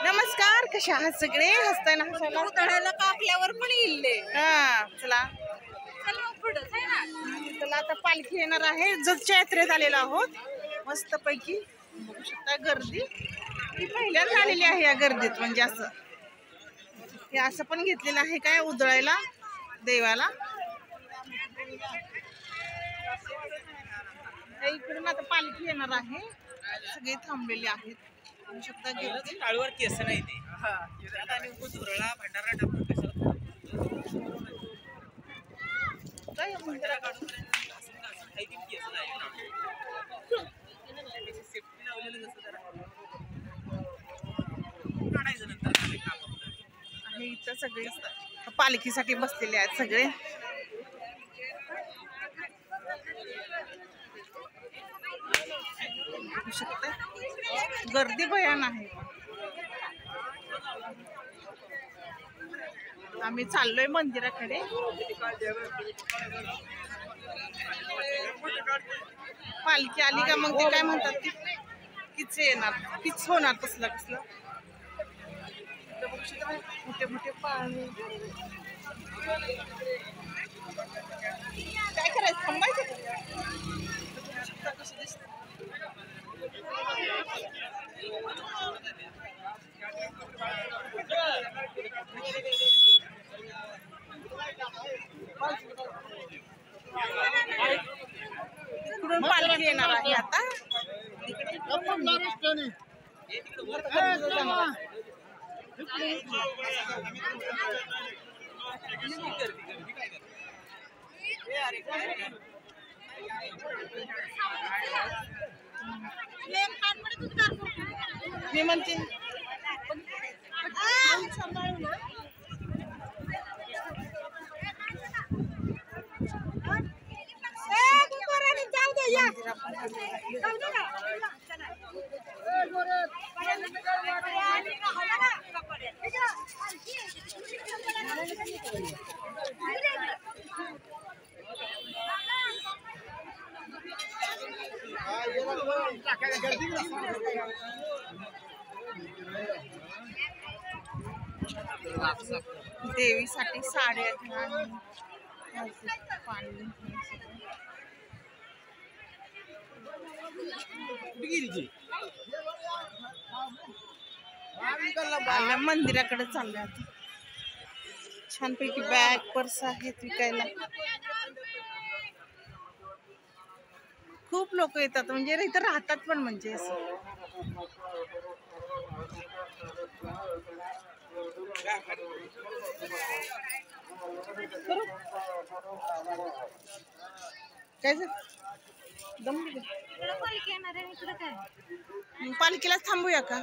नमस्कार, कशा आहात सगळे? हसताना हसायला उतळायला कापल्यावर पण येईल. हा चला चला आता पालखी येणार आहे. जतच्या यात्रेत आलेलो आहोत. मस्त पैकी बघू शकता गर्दी ही पहिल्यांदा आलेली आहे या गर्दीत. म्हणजे असं हे असं पण घेतलेलं आहे काय उधळायला देवाला. इकडून आता पालखी येणार आहे. सगळे थांबलेले आहेत. बघू शकता गर्दी. टाळूवर केस नाही ते आता नेमकं झुरळा भंडारा टाकून कशाला काय मंदिरा काढून काही केस नाही सेफ्टी लावलेलं कसं जरा काढायचं नंतर आहे. इथं सगळे पालखीसाठी बसलेले आहेत सगळे. बघू शकता गर्दी भयान आहे. आम्ही चाललोय मंदिराकडे. पालखी आली का मग ते काय म्हणतात ती किच येणार, किच होणार. कसलं कसलं मोठे मोठे पाळणे. काय करायचं, थांबायचं कसं दिसत. इकडून पालखी येणार आहे आता. मी म्हणते देवीसाठी साड्या पाणी. मंदिराकडे चालले आता. छानपैकी बॅग पर्स आहेत विकायला. खूप लोक येतात. म्हणजे इथं राहतात पण. म्हणजे असं काय पालखीलाच थांबूया का?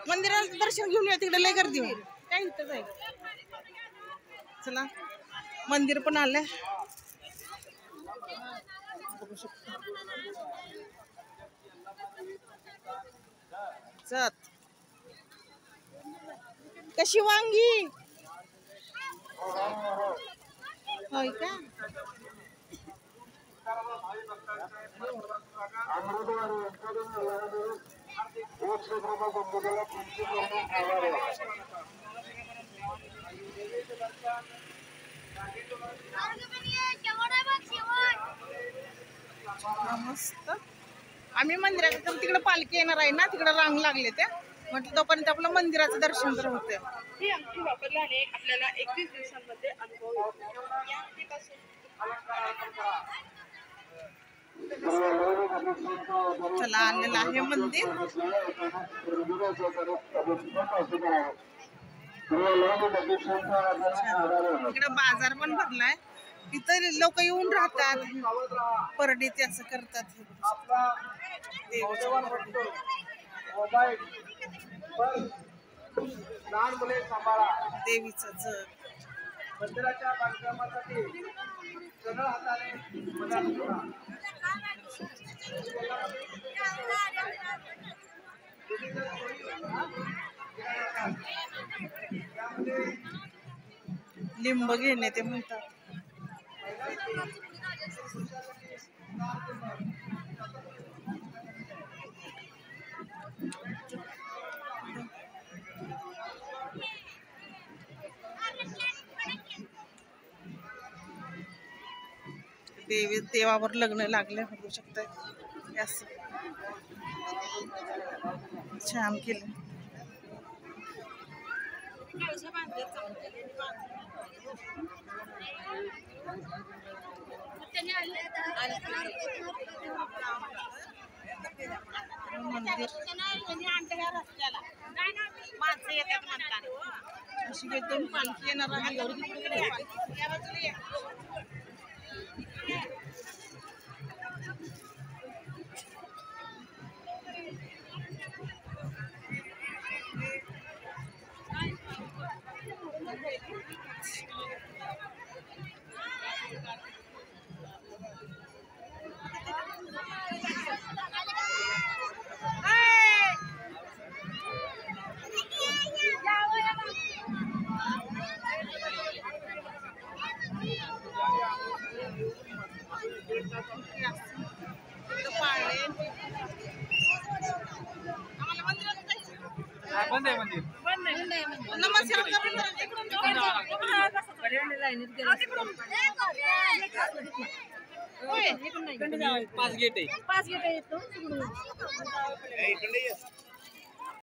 मंदिराचं दर्शन घेऊन या. तिकडे लय गर्दी होईल. काय इथं जाईल. चला मंदिर पण आलंय. बघू शकतो जत कशी वांगी होय का? मस्त. आम्ही मंदिरात तिकडे पालखी येणार आहे ना, तिकडे रांग लागले त्या. म्हटलं तोपर्यंत आपलं मंदिराचं दर्शन तर होते. ही अंगठी वापरल्याने आपल्याला 21 दिवसांमध्ये अनुभव येतो. या अंगठीपासून चला आलेलं आहे मंदिर. इकडे बाजार पण भरलाय. इथं लोक येऊन राहतात. परडी ते असं करतात. देवीचं जग मंदिराच्या बांधकामासाठी सगळं हाताने लिंब घेणे ते म्हणतात. देवावर लग्न लागलं बघू शकताय. हे असं छान केलं. अशी एकदम पालखी येणार आहे. या बाजूला ये. बंद आहे मंदिर. नमस्कार पाच गेट आहे. पाच गेट आहे.